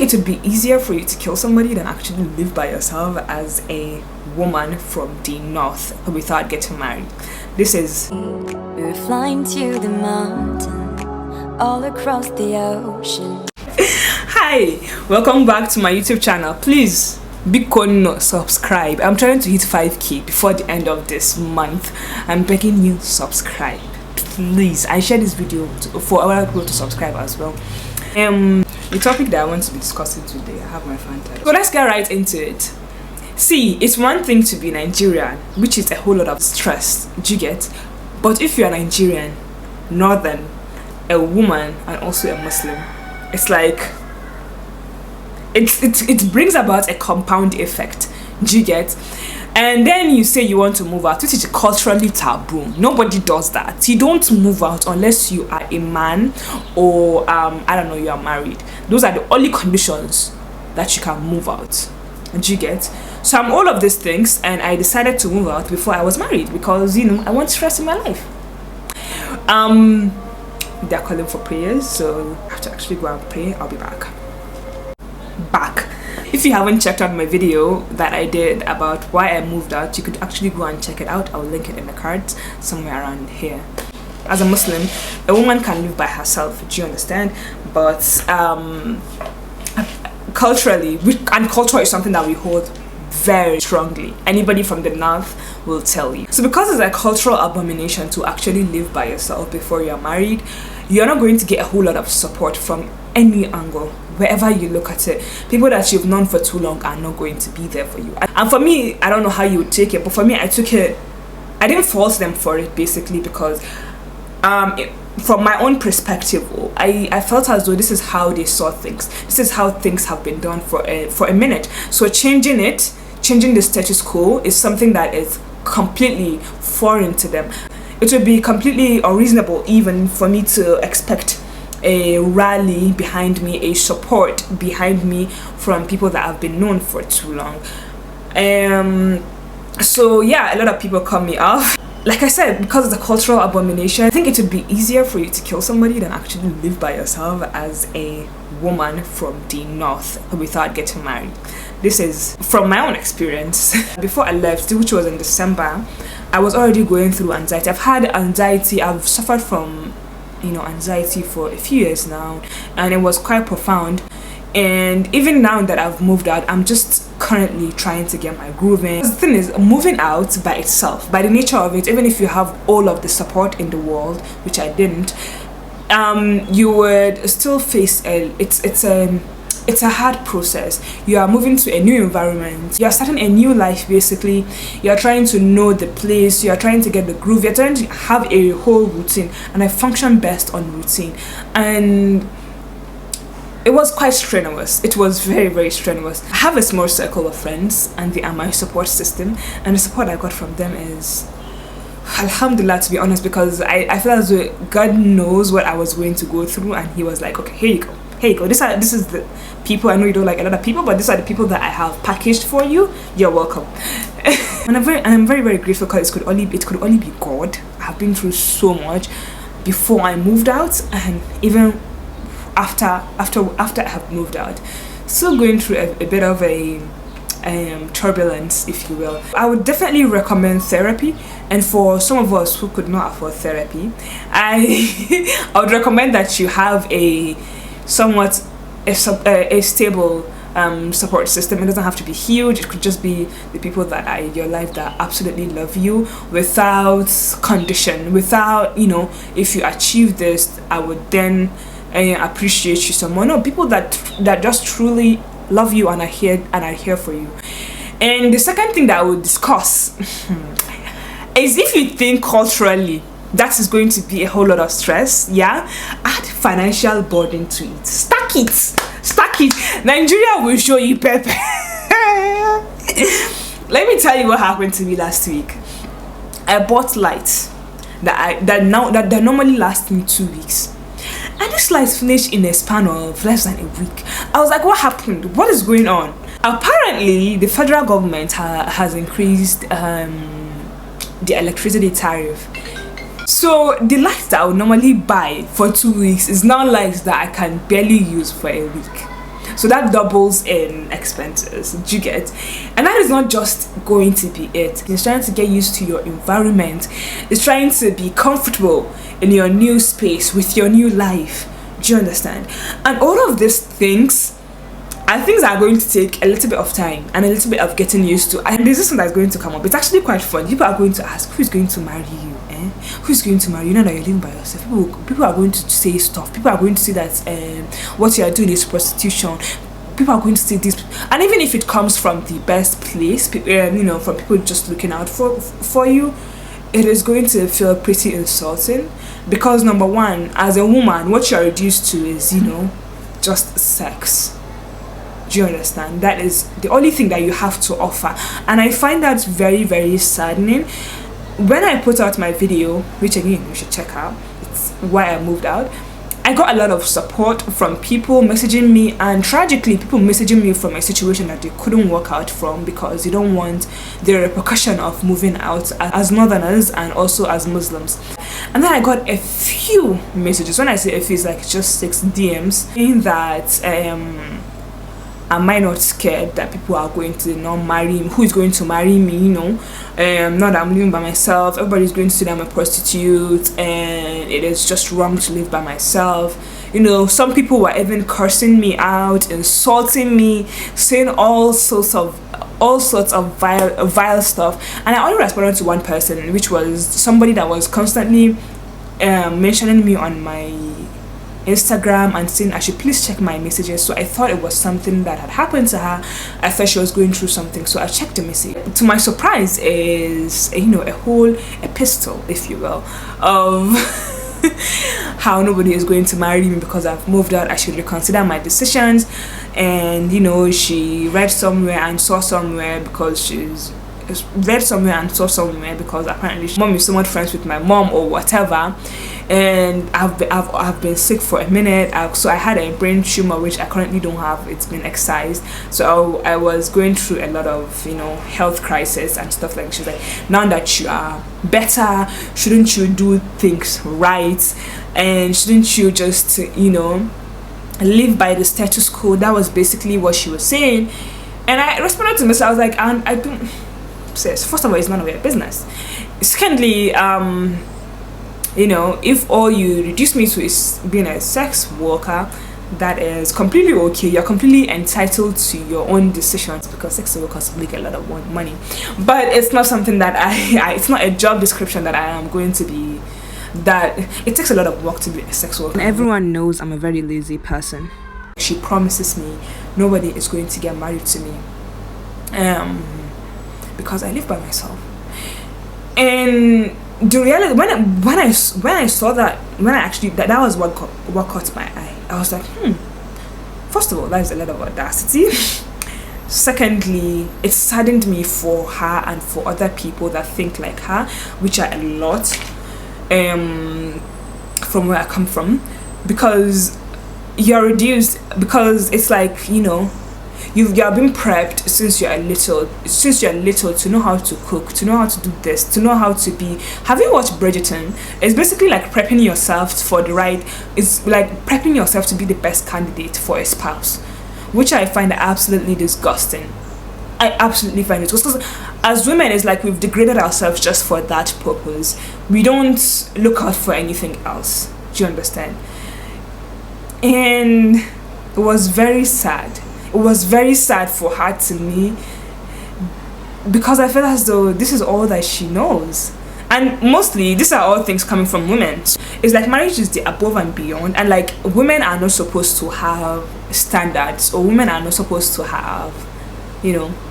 it would be easier for you to kill somebody than actually live by yourself as a woman from the north without getting married. This is... We were flying to the mountain, all across the ocean. Hi, welcome back to my YouTube channel. Please no subscribe. I'm trying to hit 5k before the end of this month. I'm begging you, subscribe, please. I share this video for other people to subscribe as well. The topic that I want to be discussing today, I have my fan title. So let's get right into it. See, it's one thing to be Nigerian, which is a whole lot of stress, do you get? But if you're Nigerian, northern, a woman, and also a Muslim, it's like it brings about a compound effect, do you get? And then you say you want to move out, which is culturally taboo. Nobody does that. You don't move out unless you are a man or I don't know, you are married. Those are the only conditions that you can move out, do you get? So I'm all of these things, and I decided to move out before I was married because, you know, I want stress in my life. They're calling for prayers, so I have to actually go and pray. I'll be back. If you haven't checked out my video that I did about why I moved out, you could actually go and check it out. I'll link it in the cards somewhere around here. As a Muslim, a woman can live by herself, do you understand? But culturally, and culture is something that we hold very strongly. Anybody from the north will tell you. So because it's a cultural abomination to actually live by yourself before you're married, you're not going to get a whole lot of support from any angle. Wherever you look at it, people that you've known for too long are not going to be there for you. And for me, I don't know how you would take it, but for me, I took it, I didn't fault them for it basically because from my own perspective, I felt as though this is how they saw things. This is how things have been done for a minute. So changing the status quo is something that is completely foreign to them. It would be completely unreasonable even for me to expect a rally behind me, a support behind me from people that have been known for too long. So yeah, a lot of people cut me off. Like I said, because it's a cultural abomination, I think it would be easier for you to kill somebody than actually live by yourself as a woman from the north without getting married. This is from my own experience. Before I left, which was in December, I was already going through anxiety. I've had anxiety, I've suffered from, you know, anxiety for a few years now, and it was quite profound. And even now that I've moved out, I'm just currently trying to get my groove in. The thing is, moving out by itself, by the nature of it, even if you have all of the support in the world, which I didn't, you would still face it's a hard process. You are moving to a new environment, you are starting a new life basically. You are trying to know the place, you are trying to get the groove, you're trying to have a whole routine, and I function best on routine. And it was quite strenuous. It was very, very strenuous. I have a small circle of friends, and they are my support system, and the support I got from them is alhamdulillah, to be honest, because I feel as though God knows what I was going to go through, and he was like, okay, here you go. Here you go. This is the people. I know you don't like a lot of people, but these are the people that I have packaged for you. You're welcome. And I'm very, very grateful because it could only be God. I've been through so much before I moved out, and even after I have moved out, still going through a bit of a turbulence, if you will. I would definitely recommend therapy, and for some of us who could not afford therapy, I would recommend that you have a somewhat a stable support system. It doesn't have to be huge. It could just be the people that are in your life that absolutely love you without condition, without, you know, if you achieve this, I would then appreciate you some more. No, people that just truly love you and are here for you. And the second thing that I would discuss is, if you think culturally that is going to be a whole lot of stress, yeah, add financial burden to it. Stack it. Nigeria will show you pepper. Let me tell you what happened to me last week. I bought lights that normally last me 2 weeks, and this lights finished in a span of less than a week. I was like, what happened? What is going on? Apparently the federal government has increased the electricity tariff. So the lights that I would normally buy for 2 weeks is now lights that I can barely use for a week. So that doubles in expenses. Do you get? And that is not just going to be it. It's trying to get used to your environment. It's trying to be comfortable in your new space with your new life. Do you understand? And all of these things are things that are going to take a little bit of time and a little bit of getting used to. And there's this one that's going to come up. It's actually quite fun. People are going to ask, who's going to marry you? Who's going to marry you now that you're living by yourself? People are going to say stuff. People are going to say that what you are doing is prostitution. People are going to say this. And even if it comes from the best place, from people just looking out for you, it is going to feel pretty insulting. Because number one, as a woman, what you're reduced to is, just sex. Do you understand? That is the only thing that you have to offer. And I find that very, very saddening. When I put out my video, which again you should check out, it's why I moved out, I got a lot of support from people messaging me, and tragically people messaging me from a situation that they couldn't work out from because they don't want the repercussion of moving out as northerners and also as Muslims. And then I got a few messages. When I say a few, it's like just 6 DMs saying that am I not scared that people are going to not marry me? Who is going to marry me? Not that I'm living by myself. Everybody's going to say that I'm a prostitute and it is just wrong to live by myself. Some people were even cursing me out, insulting me, saying all sorts of vile stuff. And I only responded to one person, which was somebody that was constantly mentioning me on my Instagram and saying I should please check my messages. So I thought it was something that had happened to her. I thought she was going through something, so I checked the message. To my surprise is a whole epistle, if you will, of how nobody is going to marry me because I've moved out. I should reconsider my decisions. And she read somewhere and saw somewhere because because apparently mom is somewhat friends with my mom or whatever, and I've been sick for a minute. So I had a brain tumor which I currently don't have. It's been excised, so I was going through a lot of health crisis and stuff like that. She's like, now that you are better, shouldn't you do things right, and shouldn't you just live by the status quo? That was basically what she was saying. And I responded to myself. I was like, I don't. First of all, it's none of your business. Secondly, if all you reduce me to is being a sex worker, that is completely okay. You're completely entitled to your own decisions because sex workers make a lot of money. But it's not something that it's not a job description that I am going to be. That it takes a lot of work to be a sex worker. And everyone knows I'm a very lazy person. She promises me nobody is going to get married to me. Because I live by myself. And the reality, when I saw that, that was what caught my eye. I was like, first of all, that is a lot of audacity. Secondly, it saddened me for her and for other people that think like her, which are a lot, from where I come from, because you're reduced, because it's like you're being prepped since you're little to know how to cook, to know how to do this, to know how to be. Have you watched Bridgerton? It's basically like prepping yourself for it's like prepping yourself to be the best candidate for a spouse, which I find absolutely disgusting. I absolutely find it because as women, it's like we've degraded ourselves just for that purpose. We don't look out for anything else. Do you understand? And it was very sad. It was very sad for her to me because I felt as though this is all that she knows. And mostly, these are all things coming from women. It's like marriage is the above and beyond, and like women are not supposed to have standards, or women are not supposed to have,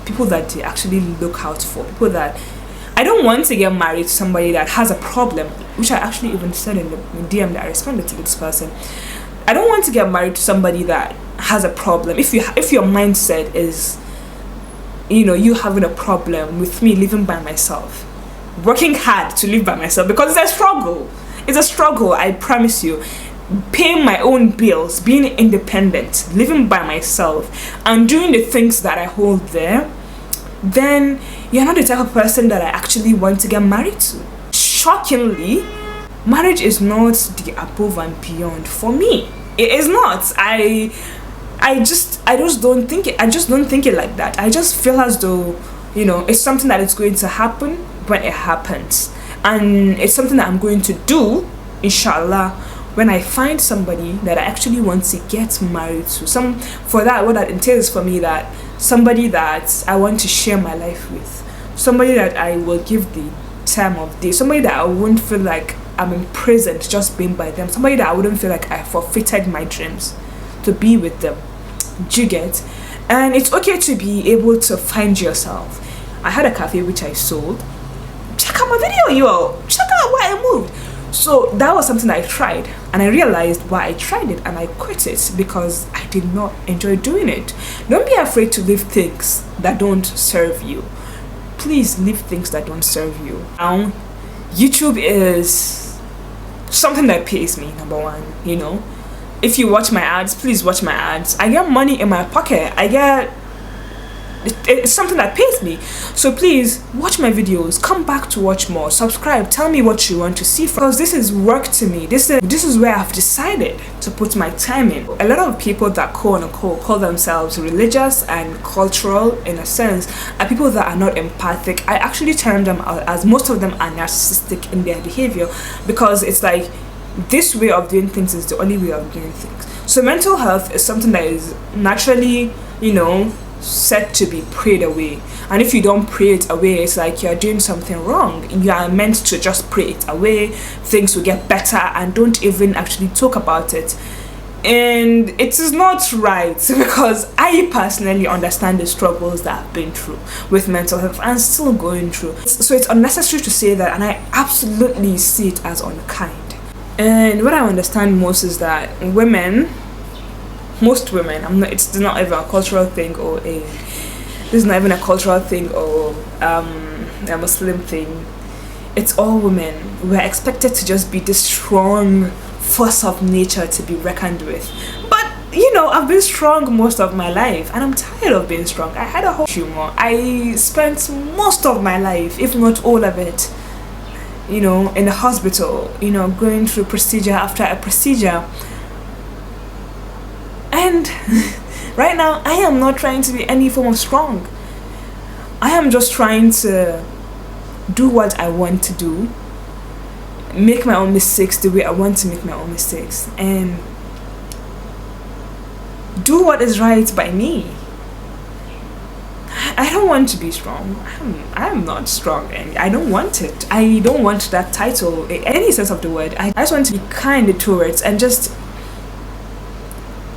people that they actually look out for. People that I don't want to get married to somebody that has a problem, which I actually even said in the DM that I responded to this person. I don't want to get married to somebody that has a problem. If your mindset is you having a problem with me living by myself, working hard to live by myself, because it's a struggle, I promise you, paying my own bills, being independent, living by myself, and doing the things that I hold there, then you're not the type of person that I actually want to get married to. Shockingly, marriage is not the above and beyond for me. It is not. I I just don't think it like that. I just feel as though, it's something that is going to happen when it happens, and it's something that I'm going to do, inshallah, when I find somebody that I actually want to get married to. For that, what that entails for me, that somebody that I want to share my life with, somebody that I will give the time of day, somebody that I wouldn't feel like I'm imprisoned just being by them, somebody that I wouldn't feel like I forfeited my dreams to be with them. Do you get? And it's okay to be able to find yourself. I had a cafe which I sold. Check out my video, you all. Check out why I moved. So that was something I tried, and I realized why I tried it, and I quit it because I did not enjoy doing it. Don't be afraid to leave things that don't serve you. Please leave things that don't serve you. Now, YouTube is something that pays me, number one, If you watch my ads, please watch my ads. I get money in my pocket. It's something that pays me. So please watch my videos, come back to watch more, subscribe, tell me what you want to see, because this is work to me. This is where I've decided to put my time in. A lot of people that quote unquote call themselves religious and cultural, in a sense, are people that are not empathic. I actually term them out as, most of them are narcissistic in their behavior, because it's like this way of doing things is the only way of doing things. So mental health is something that is naturally, set to be prayed away, and if you don't pray it away, it's like you're doing something wrong. You are meant to just pray it away, things will get better, and don't even actually talk about it. And it is not right, because I personally understand the struggles that I've been through with mental health and still going through. So it's unnecessary to say that, and I absolutely see it as unkind. And what I understand most is that most women, it's not even a cultural thing this is not even a cultural thing or a Muslim thing. It's all women. We're expected to just be this strong force of nature to be reckoned with. But I've been strong most of my life, and I'm tired of being strong. I had a whole humor. I spent most of my life, if not all of it, in the hospital, going through procedure after a procedure. And right now, I am not trying to be any form of strong. I am just trying to do what I want to do, make my own mistakes the way I want to make my own mistakes, and do what is right by me. I don't want to be strong. I'm not strong, and I don't want it. I don't want that title in any sense of the word. I just want to be kind towards and just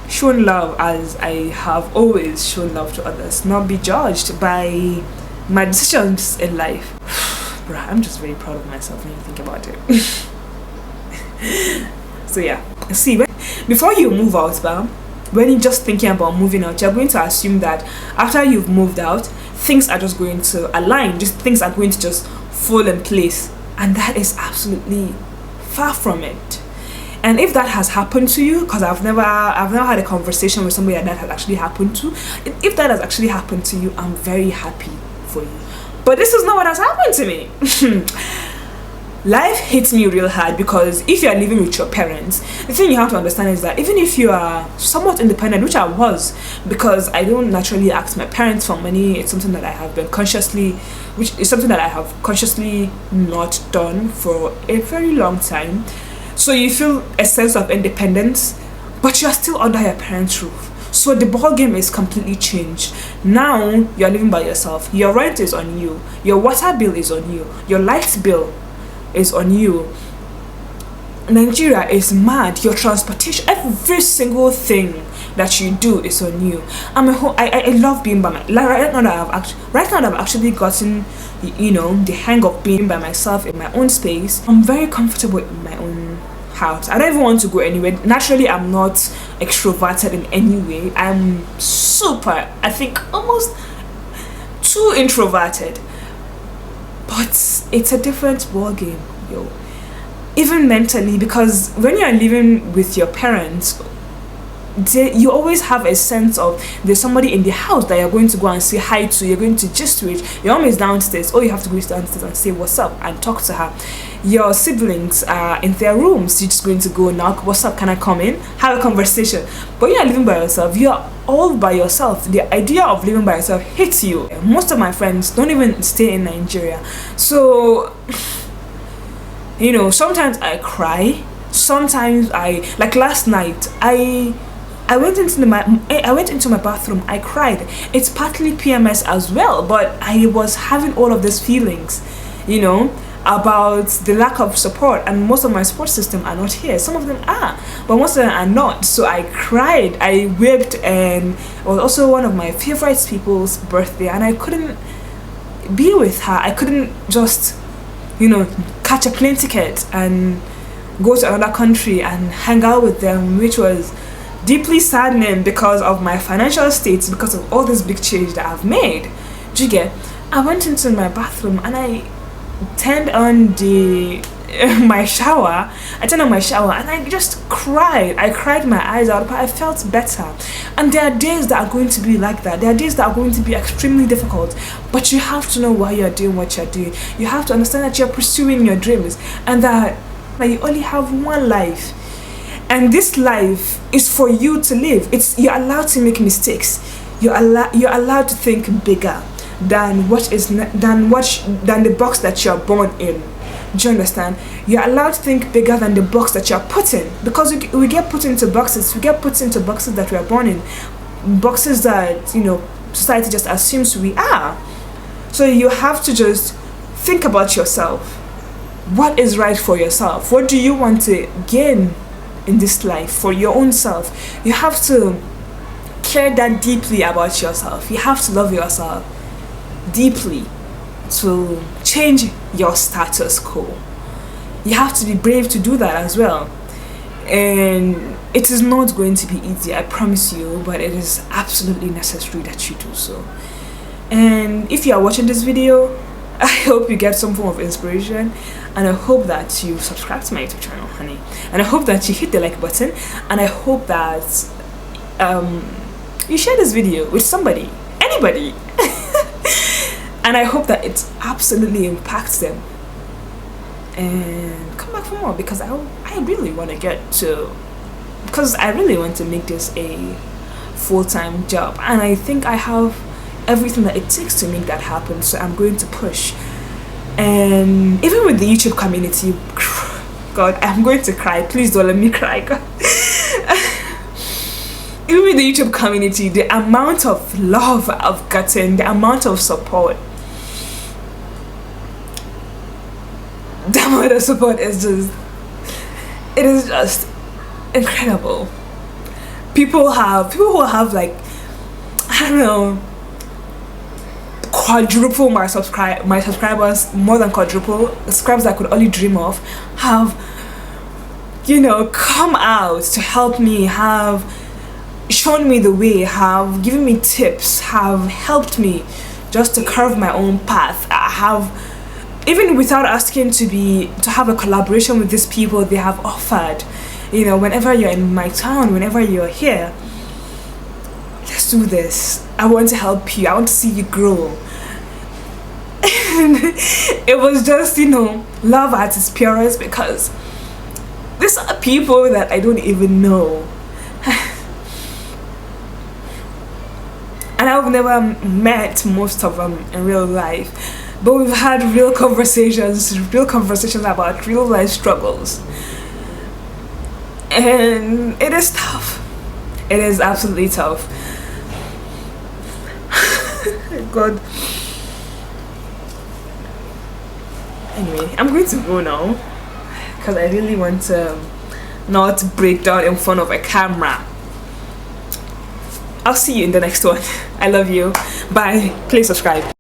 shown love as I have always shown love to others, not be judged by my decisions in life. Bruh, I'm just very proud of myself when you think about it. So yeah, see, before you move out, when you're just thinking about moving out, you're going to assume that after you've moved out, things are just going to align, just things are going to just fall in place, and that is absolutely far from it. And if that has happened to you, because I've never had a conversation with somebody that has actually happened to, if that has actually happened to you, I'm very happy for you. But this is not what has happened to me. Life hits me real hard, because if you are living with your parents, the thing you have to understand is that even if you are somewhat independent, which I was, because I don't naturally ask my parents for money, it's something that I have consciously not done for a very long time. So you feel a sense of independence, but you're still under your parents' roof. So the ball game is completely changed. Now you're living by yourself. Your rent is on you. Your water bill is on you. Your light bill is on you. Nigeria is mad. Your transportation, every single thing that you do is on you. I love being by my. Right now that I've actually gotten, the hang of being by myself in my own space. I'm very comfortable in my own house. I don't even want to go anywhere. Naturally, I'm not extroverted in any way. I'm super, I think, almost too introverted. But it's a different ball game, even mentally, because when you're living with your parents, you always have a sense of there's somebody in the house that you're going to go and say hi to, you're going to gist with. Your mom is downstairs, all you have to go is downstairs and say what's up and talk to her. Your siblings are in their rooms, you're just going to go knock, what's up, can I come in, have a conversation. But you're living by yourself, you're all by yourself. The idea of living by yourself hits you. Most of my friends don't even stay in Nigeria, so you know, sometimes I cry, sometimes like last night I went into my bathroom, I cried. It's partly PMS as well, but I was having all of these feelings, you know, about the lack of support, and most of my support system are not here. Some of them are, but most of them are not. So I cried, I wept, and it was also one of my favorite people's birthday, and I couldn't be with her. I couldn't just, you know, catch a plane ticket and go to another country and hang out with them, which was deeply saddening because of my financial state, because of all this big change that I've made. Do you get? I went into my bathroom and I turned on my shower. I turned on my shower and I just cried. I cried my eyes out, but I felt better. And there are days that are going to be like that. There are days that are going to be extremely difficult, but you have to know why you're doing what you're doing. You have to understand that you're pursuing your dreams, and that you only have one life. And this life is for you to live. You're allowed to make mistakes. You're allowed to think bigger than the box that you're born in. Do you understand? You're allowed to think bigger than the box that you're put in, because we get put into boxes. We get put into boxes that we are born in, boxes that, you know, society just assumes we are. So you have to just think about yourself. What is right for yourself? What do you want to gain in this life for your own self? You have to care that deeply about yourself. You have to love yourself deeply to change your status quo. You have to be brave to do that as well. And it is not going to be easy, I promise you, but it is absolutely necessary that you do so. And if you are watching this video, I hope you get some form of inspiration, and I hope that you subscribe to my YouTube channel, honey. And I hope that you hit the like button, and I hope that you share this video with somebody, anybody. And I hope that it absolutely impacts them. And come back for more, because I really want to get to, because I really want to make this a full-time job, and I think I have everything that it takes to make that happen. So I'm going to push. And even with the YouTube community, God, I'm going to cry. Please don't let me cry, God. Even with the YouTube community, the amount of love I've gotten, the amount of support, is just incredible. People who have, like, I don't know, quadruple my subscribers, more than quadruple subscribers I could only dream of, have, you know, come out to help me, have shown me the way, have given me tips, have helped me just to carve my own path. I have, even without asking to have a collaboration with these people, they have offered, you know, whenever you're in my town, whenever you're here, let's do this. I want to help you. I want to see you grow. And it was just, you know, love at its purest, because these are people that I don't even know. And I've never met most of them in real life. But we've had real conversations about real life struggles. And it is tough. It is absolutely tough. God. Anyway, I'm going to go now, because I really want to not break down in front of a camera. I'll see you in the next one. I love you. Bye. Please subscribe.